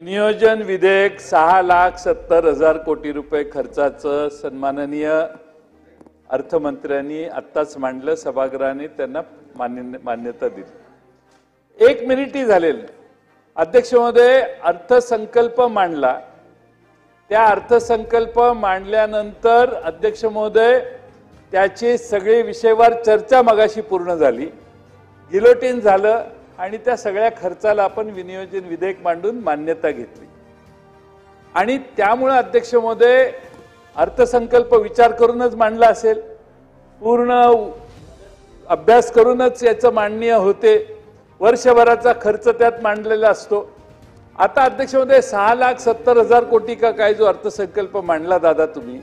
नियोजन विधेयक 6,70,000 कोटी रुपये खर्चाचं सन्माननीय अर्थमंत्र्यांनी आत्ताच मांडलं. सभागृहाने त्यांना मान्यता दिली. 1 मिनिटही झालेलं. अध्यक्ष महोदय, अर्थसंकल्प मांडला. त्या अर्थसंकल्प मांडल्यानंतर अध्यक्ष महोदय त्याची सगळे विषयवार चर्चा मगाशी पूर्ण झाली. गिलोटिन झालं आणि त्या सगळ्या खर्चाला आपण विनियोजन विधेयक मांडून मान्यता घेतली. आणि त्यामुळे अध्यक्ष महोदय अर्थसंकल्प विचार करूनच मांडला असेल, पूर्ण अभ्यास करूनच याचं मांडणीय होते. वर्षभराचा खर्च त्यात मांडलेला असतो. आता अध्यक्ष महोदय 6,70,000 कोटी का काय जो अर्थसंकल्प मांडला दादा तुम्ही,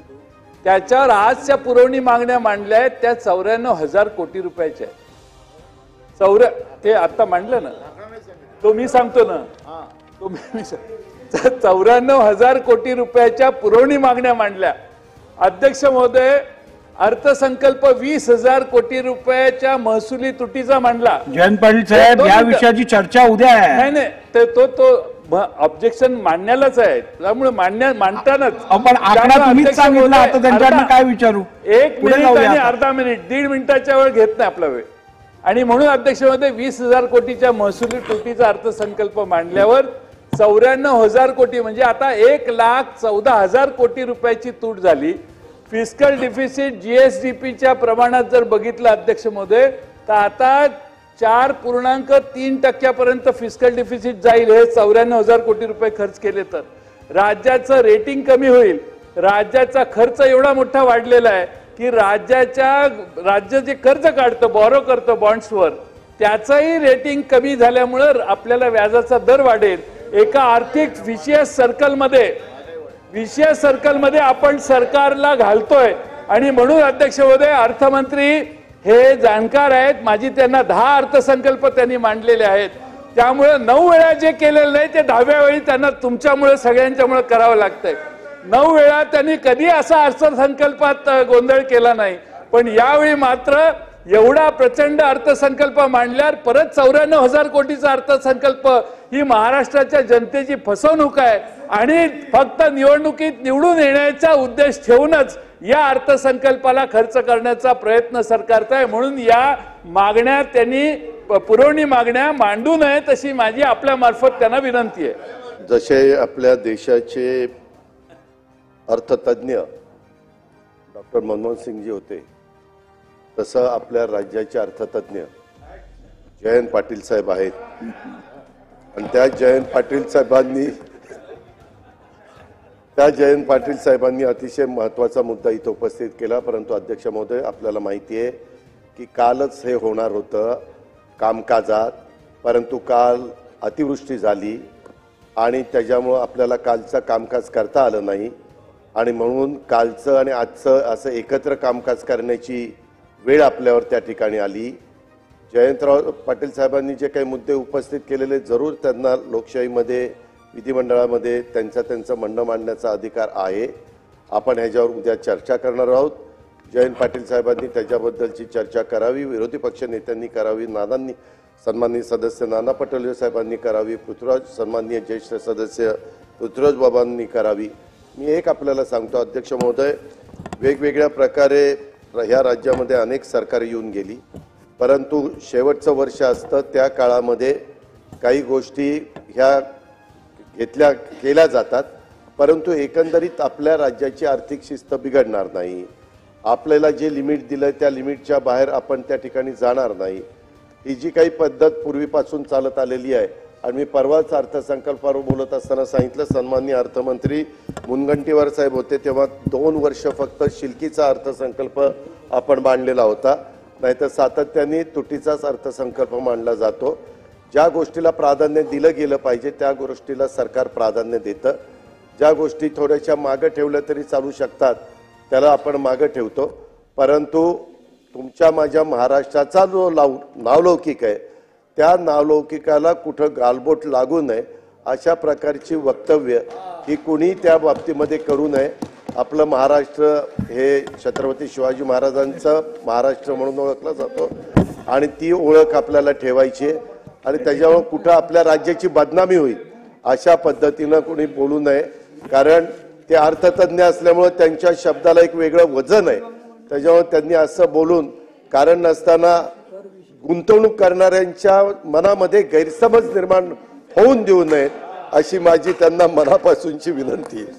त्याच्यावर आजच्या पुरवणी मागण्या मांडल्या आहेत त्या 94,000 कोटी रुपयाच्या आहेत. ते आता मांडलं ना, तो मी सांगतो ना, तो मी 94,000 कोटी रुपयाच्या पुरवणी मागण्या मांडल्या. अध्यक्ष महोदय अर्थसंकल्प 20,000 कोटी रुपयाच्या महसुली तुटीचा मांडला. जयंत पाटील साहेब, या विषयाची चर्चा उद्या आहे. नाही, तो ऑब्जेक्शन मांडण्यालाच आहे, त्यामुळे मांडतानाच आपण आकडा तुम्हीच सांगितला. आता त्यांच्याकडे काय विचारू? 1 मिनिट आणि अर्धा मिनिट, 1.5 मिनिटाच्या वेळ घेत नाही आपला वेळ. आणि म्हणून अध्यक्ष महोदय 20,000 कोटीच्या महसुली तुटीचा अर्थसंकल्प मांडल्यावर 94,000 कोटी म्हणजे आता 1,14,000 कोटी रुपयाची तूट झाली. फिस्कल डिफिसिट जीएसडीपीच्या प्रमाणात जर बघितलं अध्यक्ष महोदय तर आता 4.3% पर्यंत फिस्कल डिफिसिट जाईल. हे 94,000 कोटी रुपये खर्च केले तर राज्याचं रेटिंग कमी होईल. राज्याचा खर्च एवढा मोठा वाढलेला आहे की राज्य जे कर्ज काढतं, बॉरो करतं बॉन्ड्सवर, त्याचंही रेटिंग कमी झाल्यामुळं आपल्याला व्याजाचा दर वाढेल. एका आर्थिक विशियस सर्कलमध्ये आपण सरकारला घालतोय. आणि म्हणून अध्यक्ष महोदय अर्थमंत्री हे जाणकार आहेत. माझी त्यांना 10 अर्थसंकल्प त्यांनी मांडलेले आहेत. त्यामुळे 9 वेळा जे केलेलं नाही ते 10व्या वेळी त्यांना तुमच्यामुळे सगळ्यांच्यामुळे करावं लागतंय. 9 वेळा त्यांनी कधी असा अर्थसंकल्पात गोंधळ केला नाही, पण यावेळी मात्र एवढा प्रचंड अर्थसंकल्प मांडल्यावर परत 94,000 कोटीचा अर्थसंकल्प ही महाराष्ट्राच्या जनतेची फसवणूक आहे. आणि फक्त निवडणुकीत निवडून येण्याचा उद्देश ठेवूनच या अर्थसंकल्पाला खर्च करण्याचा प्रयत्न सरकारचा आहे. म्हणून या मागण्या त्यांनी पुरवणी मागण्या मांडू नये तशी माझी आपल्या मार्फत त्यांना विनंती आहे. जसे आपल्या देशाचे अर्थतज्ञ डॉक्टर मनमोहन सिंगजी होते, तसं आपल्या राज्याचे अर्थतज्ञ जयंत पाटील साहेब आहेत. आणि त्या जयंत पाटील साहेबांनी अतिशय महत्त्वाचा मुद्दा इथं उपस्थित केला. परंतु अध्यक्ष महोदय, आपल्याला माहिती आहे की कालच हे होणार होतं कामकाजात, परंतु काल अतिवृष्टी झाली आणि त्याच्यामुळं आपल्याला कालचं कामकाज करता आलं नाही. आणि म्हणून कालचं आणि आजचं असं एकत्र कामकाज करण्याची वेळ आपल्यावर त्या ठिकाणी आली. जयंतराव पाटील साहेबांनी जे काही मुद्दे उपस्थित केलेले, जरूर त्यांना लोकशाहीमध्ये विधिमंडळामध्ये त्यांचं म्हणणं मांडण्याचा अधिकार आहे. आपण ह्याच्यावर उद्या चर्चा करणार आहोत. जयंत पाटील साहेबांनी त्याच्याबद्दलची चर्चा करावी, विरोधी पक्ष नेत्यांनी करावी, सन्माननीय सदस्य नाना पटोले साहेबांनी करावी, सन्माननीय ज्येष्ठ सदस्य पृथ्वीराज बाबांनी करावी. मी एक आपल्याला सांगतो अध्यक्ष महोदय, वेगवेगळ्या प्रकारे ह्या राज्यामध्ये अनेक सरकार येऊन गेली, परंतु शेवटचं वर्ष असतं त्या काळामध्ये काही गोष्टी ह्या केल्या जातात, परंतु एकंदरीत आपल्या राज्याची आर्थिक शिस्त बिघडणार नाही. आपल्याला जे लिमिट दिलं त्या लिमिटच्या बाहेर आपण त्या ठिकाणी जाणार नाही. ही जी काही पद्धत पूर्वीपासून चालत आलेली आहे. आणि मी परवाच अर्थसंकल्पावर बोलत असताना सांगितलं, सन्माननीय अर्थमंत्री मुनगंटीवार साहेब होते तेव्हा 2 वर्ष फक्त शिल्कीचा अर्थसंकल्प आपण मांडलेला होता, नाहीतर सातत्याने तुटीचाच अर्थसंकल्प मांडला जातो. ज्या गोष्टीला प्राधान्य दिलं गेलं पाहिजे त्या गोष्टीला सरकार प्राधान्य देतं. ज्या गोष्टी थोड्याशा मागं ठेवल्या तरी चालू शकतात त्याला आपण मागं ठेवतो. परंतु तुमच्या माझ्या महाराष्ट्राचा जो नावलौकिक आहे त्या नावलौकिकाला कुठं गालबोट लागू नये अशा प्रकारची वक्तव्य ही कुणी त्या बाबतीमध्ये करू नये. आपलं महाराष्ट्र हे छत्रपती शिवाजी महाराजांचं महाराष्ट्र म्हणून ओळखला जातो आणि ती ओळख आपल्याला ठेवायची आहे. आणि त्याच्यावर कुठं आपल्या राज्याची बदनामी होईल अशा पद्धतीनं कोणी बोलू नये, कारण ते अर्थतज्ञ असल्यामुळे त्यांच्या शब्दाला एक वेगळं वजन आहे. त्याच्यामुळे त्यांनी असं बोलून कारण नसताना गुंतवणूक करणाऱ्यांच्या मनामध्ये गैरसमज निर्माण होऊन देऊ नयेत अशी माझी त्यांना मनापासूनची विनंती आहे.